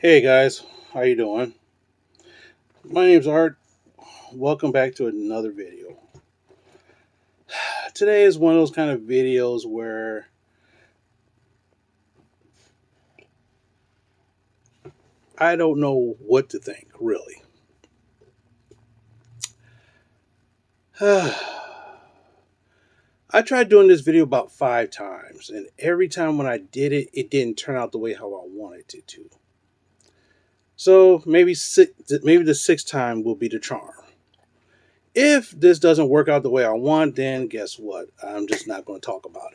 Hey guys, how you doing? My name's Art. Welcome back to another video. Today is one of those kind of videos where I don't know what to think, really. I tried doing this video about 5 times, and every time when I did it, it didn't turn out the way how I wanted it to. So maybe the sixth time will be the charm. If this doesn't work out the way I want, then guess what? I'm just not going to talk about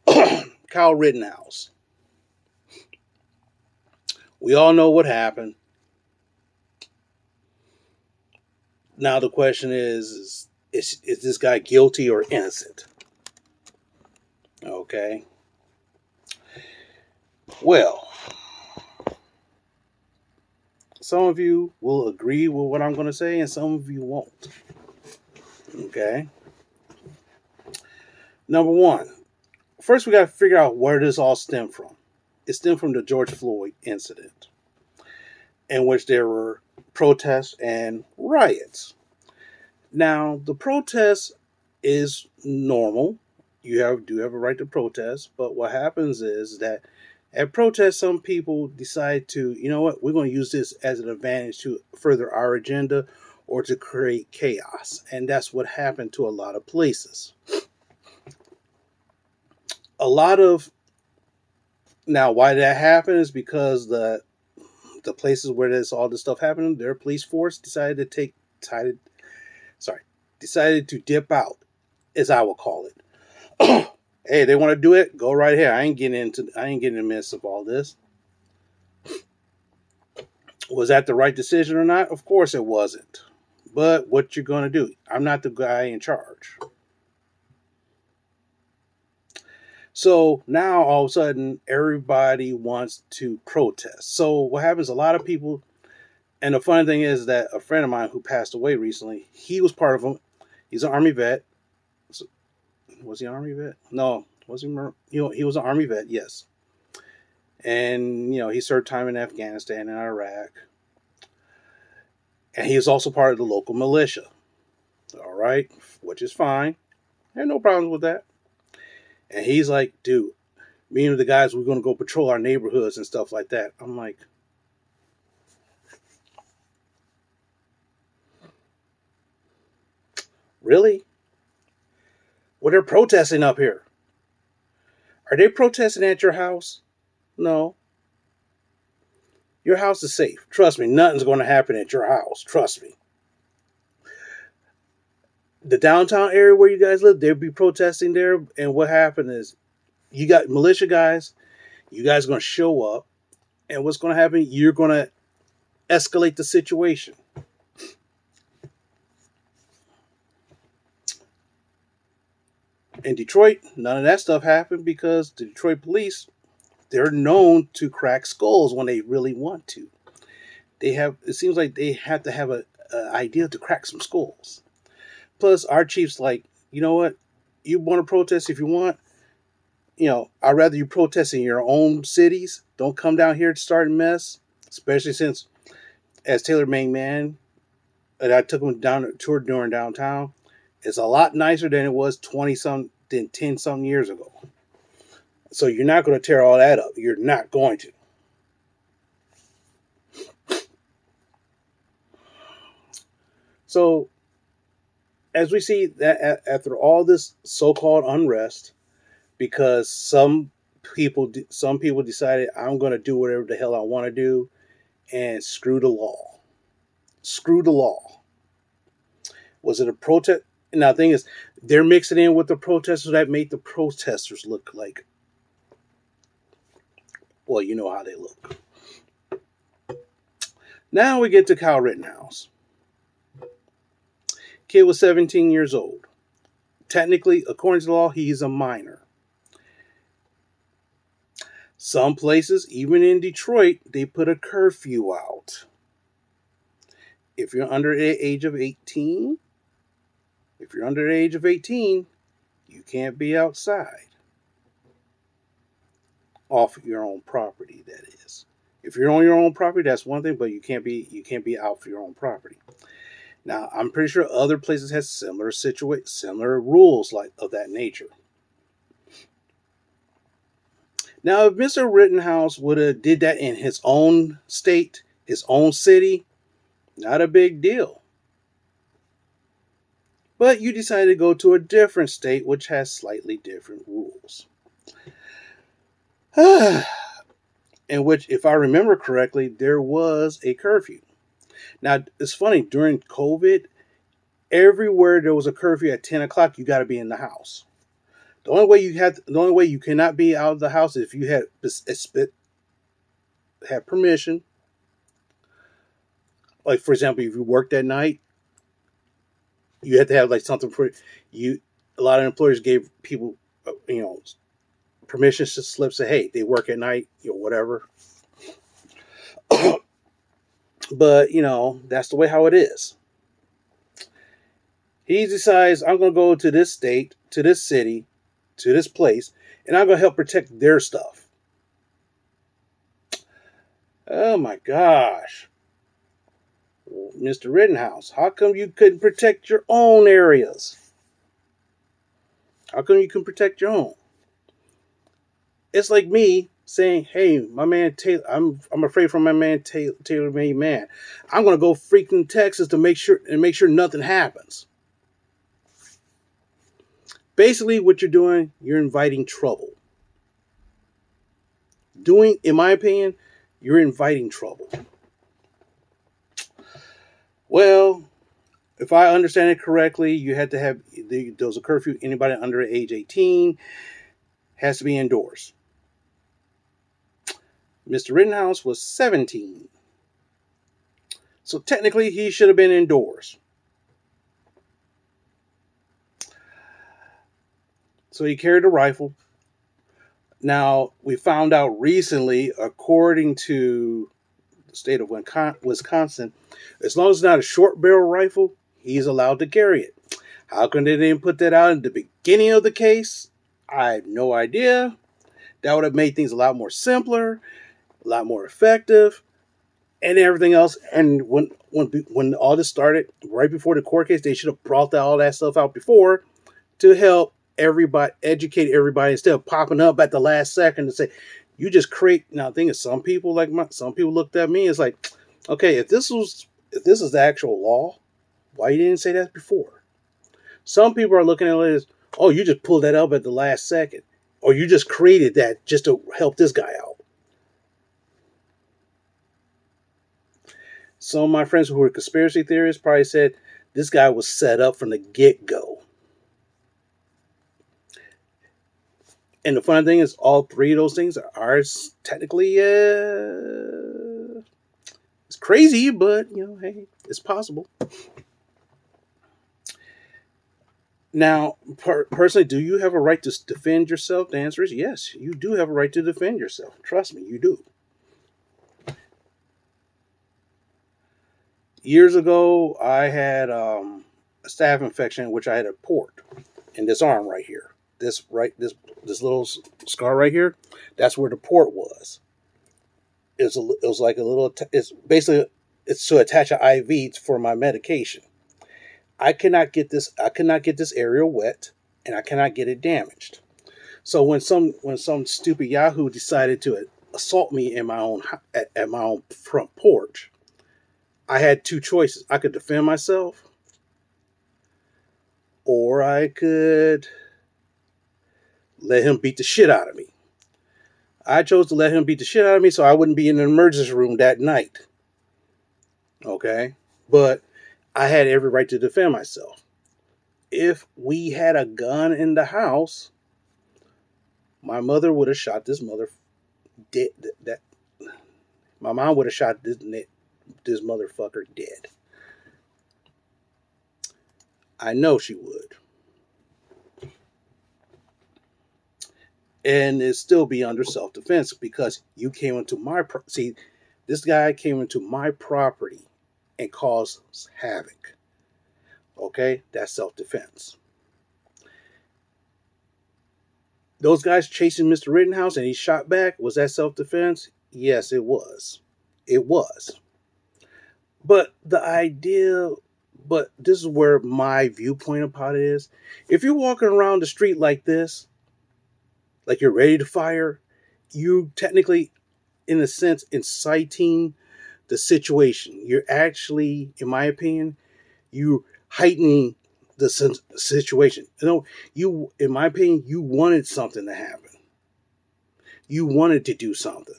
it. Kyle Rittenhouse. We all know what happened. Now the question is this guy guilty or innocent? Okay. Well, some of you will agree with what I'm going to say, and some of you won't. Okay. Number one, first we got to figure out where this all stemmed from. It stemmed from the George Floyd incident, in which there were protests and riots. Now, the protest is normal. Do have a right to protest, but what happens is that at protests, some people decide to, you know what, we're going to use this as an advantage to further our agenda or to create chaos. And that's what happened to a lot of places. A lot of Now, why that happened is because the places where all this stuff happened, their police force decided to dip out, as I will call it. Hey, they want to do it, go right here. I ain't getting in the midst of all this. Was that the right decision or not? Of course it wasn't. But what you're going to do? I'm not the guy in charge. So now all of a sudden everybody wants to protest. So what happens? A lot of people, and the funny thing is that a friend of mine who passed away recently, he was part of them. He's an Army vet. Was he an Army vet? No, was he? He was an Army vet. Yes, and he served time in Afghanistan and Iraq, and he was also part of the local militia. All right, which is fine. I had no problems with that. And he's like, dude, me and the guys, we're going to go patrol our neighborhoods and stuff like that. I'm like, really? Well, they're protesting up here. Are they protesting at your house? No. Your house is safe. Trust me, nothing's going to happen at your house. Trust me. The downtown area where you guys live, they'll be protesting there. And what happened is you got militia guys. You guys are going to show up. And what's going to happen? You're going to escalate the situation. In Detroit, none of that stuff happened because the Detroit police, they're known to crack skulls when they really want to. It seems like they have to have a idea to crack some skulls. Plus, our chief's like, you know what? You want to protest if you want. I'd rather you protest in your own cities. Don't come down here to start a mess. Especially since, as Taylor made man, and I took him down a tour during downtown, it's a lot nicer than it was 10 some years ago. So you're not going to tear all that up. You're not going to. So, as we see that after all this so-called unrest, because some people decided I'm going to do whatever the hell I want to do, and screw the law. Screw the law. Was it a protest? Now, the thing is, they're mixing in with the protesters that made the protesters look like, well, you know how they look. Now we get to Kyle Rittenhouse. Kid was 17 years old. Technically, according to the law, he's a minor. Some places, even in Detroit, they put a curfew out. If you're under the age of 18, you can't be outside. Off your own property, that is. If you're on your own property, that's one thing, but you can't be out for your own property. Now, I'm pretty sure other places have similar rules like of that nature. Now, if Mr. Rittenhouse would have did that in his own state, his own city, not a big deal. But you decided to go to a different state which has slightly different rules. In which, if I remember correctly, there was a curfew. Now, it's funny, during COVID, everywhere there was a curfew at 10 o'clock, you got to be in the house. The only way you cannot be out of the house is if you had permission. Like, for example, if you worked at night, you had to have like something for you. A lot of employers gave people, permission to slip, say, hey, they work at night, whatever. But that's the way how it is. He decides, I'm going to go to this state, to this city, to this place, and I'm going to help protect their stuff. Oh my gosh. Mr. Rittenhouse, how come you couldn't protect your own areas? How come you can protect your own? It's like me saying, hey, my man Taylor, I'm afraid for my man Taylor made man. I'm going to go freaking Texas to make sure nothing happens. Basically, what you're doing, you're inviting trouble. In my opinion, you're inviting trouble. Well, if I understand it correctly, you had to have, there was a curfew. Anybody under age 18 has to be indoors. Mr. Rittenhouse was 17. So technically, he should have been indoors. So he carried a rifle. Now, we found out recently, according to the state of Wisconsin, as long as it's not a short barrel rifle, he's allowed to carry it. How come they didn't put that out at the beginning of the case? I have no idea. That would have made things a lot more simpler, a lot more effective, and everything else. And when all this started, right before the court case, they should have brought all that stuff out before to help everybody, educate everybody, instead of popping up at the last second to say, you just create. Now, the thing is, some people looked at me. It's like, okay, if this is the actual law, why you didn't say that before? Some people are looking at it as, oh, you just pulled that up at the last second, or you just created that just to help this guy out. Some of my friends who were conspiracy theorists probably said this guy was set up from the get-go. And the funny thing is, all three of those things are technically, it's crazy, but, hey, it's possible. Now, personally, do you have a right to defend yourself? The answer is yes, you do have a right to defend yourself. Trust me, you do. Years ago, I had a staph infection in which I had a port in this arm right here. This little scar right here, that's where the port was. It was like a little. It's basically to attach an IV for my medication. I cannot get this area wet, and I cannot get it damaged. So when some stupid Yahoo decided to assault me in my own at my own front porch, I had two choices. I could defend myself, or I could let him beat the shit out of me. I chose to let him beat the shit out of me so I wouldn't be in the emergency room that night. Okay? But I had every right to defend myself. If we had a gun in the house, my mother would have shot this mother dead. My mom would have shot this motherfucker dead. I know she would. And it'd still be under self-defense because you came into my this guy came into my property and caused havoc. Okay, that's self-defense. Those guys chasing Mr. Rittenhouse and he shot back, was that self-defense? Yes, it was. It was. But the idea, but this is where my viewpoint about it is. If you're walking around the street like this, like you're ready to fire, you technically, in a sense, inciting the situation. You're actually, in my opinion, you heightening the situation. In my opinion, you wanted something to happen. You wanted to do something.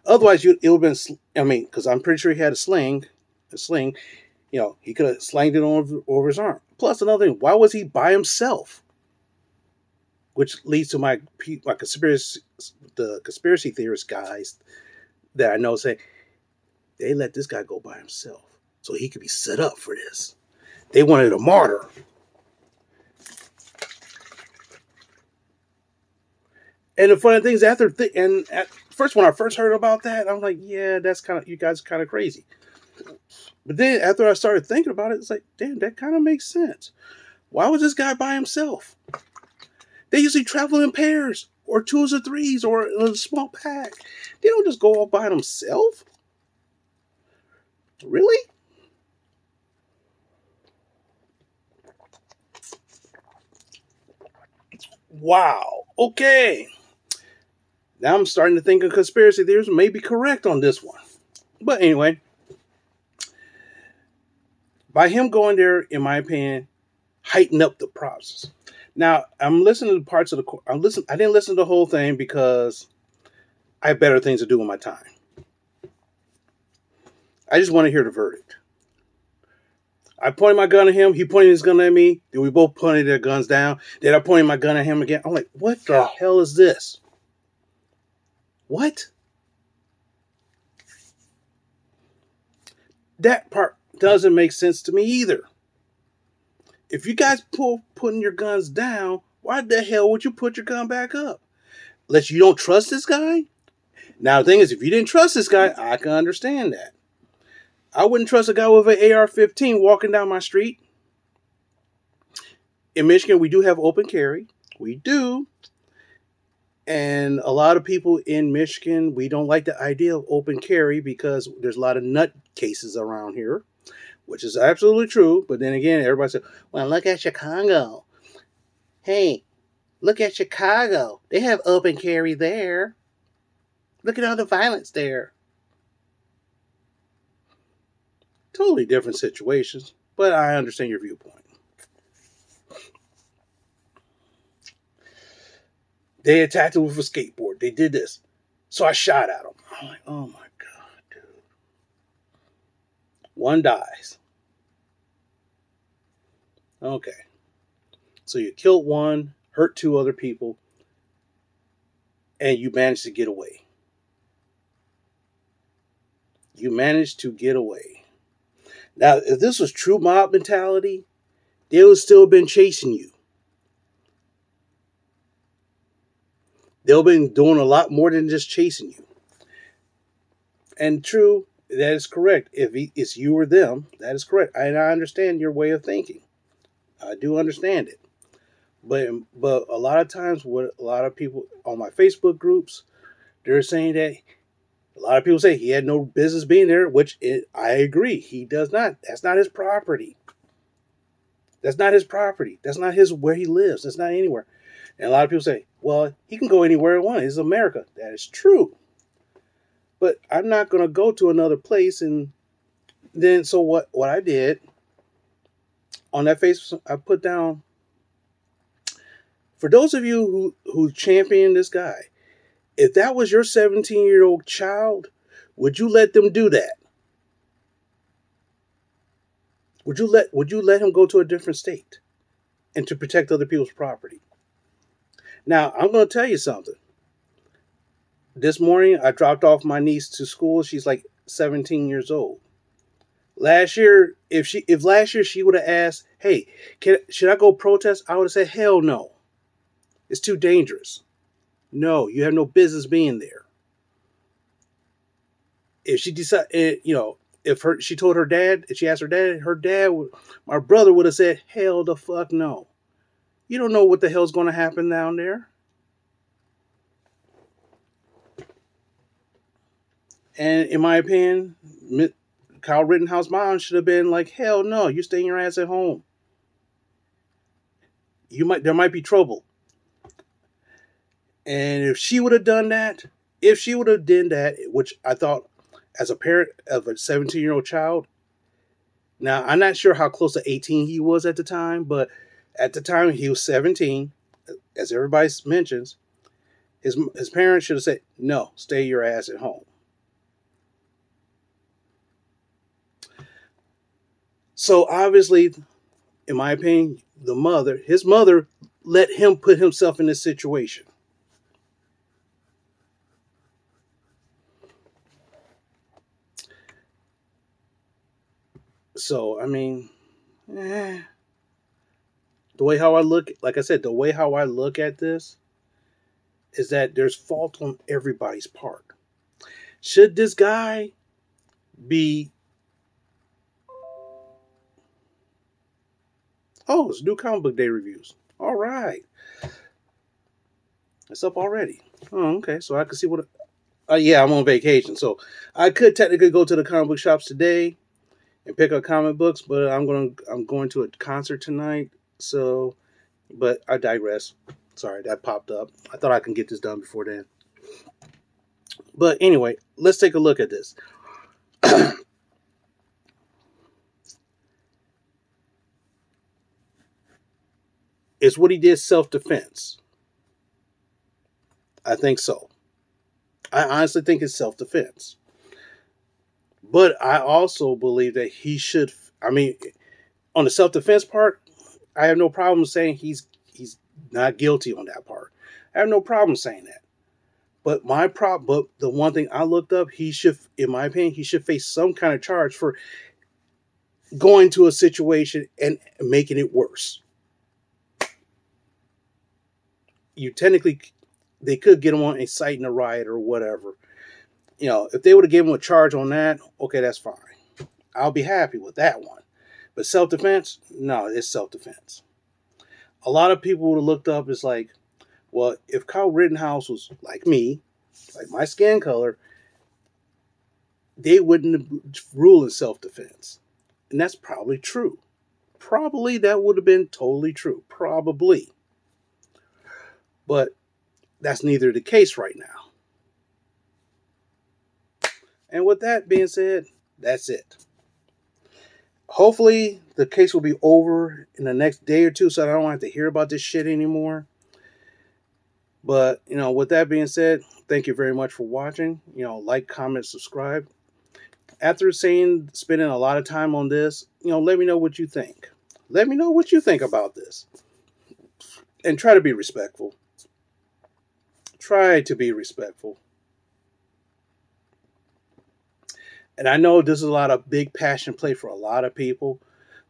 Otherwise, it would have been. I mean, because I'm pretty sure he had a sling. He could have slanged it over his arm. Plus, another thing, why was he by himself? Which leads to my conspiracy theorist guys that I know say they let this guy go by himself so he could be set up for this. They wanted a martyr. And the funny thing is, first when I first heard about that, I'm like, yeah, that's kind of you guys kind of crazy. But then after I started thinking about it, it's like, damn, that kind of makes sense. Why was this guy by himself? They usually travel in pairs or twos or threes or in a small pack. They don't just go all by themselves. Really? Wow. Okay. Now I'm starting to think a conspiracy theories may be correct on this one. But anyway, by him going there, in my opinion, heighten up the process. Now I'm listening to parts of the. I didn't listen to the whole thing because I have better things to do with my time. I just want to hear the verdict. I pointed my gun at him. He pointed his gun at me. Then we both pointed our guns down. Then I pointed my gun at him again. I'm like, what the hell is this? What? That part doesn't make sense to me either. If you guys putting your guns down, why the hell would you put your gun back up? Unless you don't trust this guy? Now, the thing is, if you didn't trust this guy, I can understand that. I wouldn't trust a guy with an AR-15 walking down my street. In Michigan, we do have open carry. We do. And a lot of people in Michigan, we don't like the idea of open carry because there's a lot of nut cases around here, which is absolutely true. But then again, everybody says, well, look at Chicago. Hey, look at Chicago. They have open carry there. Look at all the violence there. Totally different situations, but I understand your viewpoint. They attacked him with a skateboard. They did this. So I shot at him. I'm like, oh my God, dude. One dies. Okay. So you killed one, hurt two other people, and you managed to get away. You managed to get away. Now, if this was true mob mentality, they would still have been chasing you. They'll have been doing a lot more than just chasing you. And true, that is correct. If it's you or them, that is correct. And I understand your way of thinking. I do understand it. But a lot of times, what a lot of people on my Facebook groups, they're saying that a lot of people say he had no business being there, I agree. He does not. That's not his property. That's not his property. That's not his where he lives. That's not anywhere. And a lot of people say, well, he can go anywhere he wants. It's America. That is true. But I'm not going to go to another place. And then, so what I did on that Facebook, I put down, for those of you who champion this guy, if that was your 17-year-old child, would you let them do that? Would you let him go to a different state and to protect other people's property? Now, I'm going to tell you something. This morning, I dropped off my niece to school. She's like 17 years old. Last year, if last year she would have asked, "Hey, should I go protest?" I would have said, "Hell no. It's too dangerous. No, you have no business being there." If she decided, she told her dad, if she asked her dad, my brother would have said, "Hell the fuck no. You don't know what the hell's going to happen down there." And in my opinion, Kyle Rittenhouse mom should have been like, hell no, you staying your ass at home. There might be trouble. And if she would have done that, if she would have done that, which I thought as a parent of a 17-year-old child, now I'm not sure how close to 18 he was at the time, but at the time he was 17, as everybody mentions, his parents should have said, no, stay your ass at home. So obviously, in my opinion, his mother, let him put himself in this situation. So I mean, eh, the way how I look, like I said, the way how I look at this is that there's fault on everybody's part. Should this guy be? Oh, it's new comic book day reviews. All right, it's up already. Oh, okay. So I can see what. Yeah, I'm on vacation, so I could technically go to the comic book shops today and pick up comic books, but I'm going to a concert tonight. So, but I digress. Sorry, that popped up. I thought I can get this done before then. But anyway, let's take a look at this. Is what he did self defense? I think so. I honestly think it's self defense. But I also believe that he should. I mean, on the self defense part, I have no problem saying he's not guilty on that part. I have no problem saying that. But the one thing I looked up, he should, in my opinion, he should face some kind of charge for going to a situation and making it worse. You technically, they could get him on inciting a riot or whatever. You know, if they would have given him a charge on that, okay, that's fine. I'll be happy with that one. But self defense, no, it's self defense. A lot of people would have looked up as like, well, if Kyle Rittenhouse was like me, like my skin color, they wouldn't have ruled in self defense. And that's probably true. Probably that would have been totally true. Probably. But that's neither the case right now. And with that being said, that's it. Hopefully the case will be over in the next day or two so I don't have to hear about this shit anymore. But, with that being said, thank you very much for watching. Like, comment, subscribe. After spending a lot of time on this, let me know what you think. Let me know what you think about this. And try to be respectful. Try to be respectful. And I know this is a lot of big passion play for a lot of people,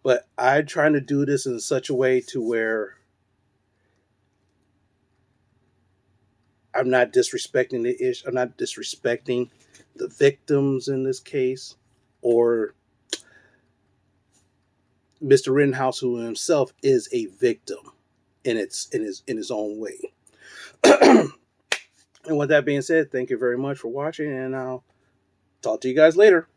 but I'm trying to do this in such a way to where I'm not disrespecting the issue. I'm not disrespecting the victims in this case, or Mr. Rittenhouse, who himself is a victim in his own way. And with that being said, thank you very much for watching, and I'll talk to you guys later.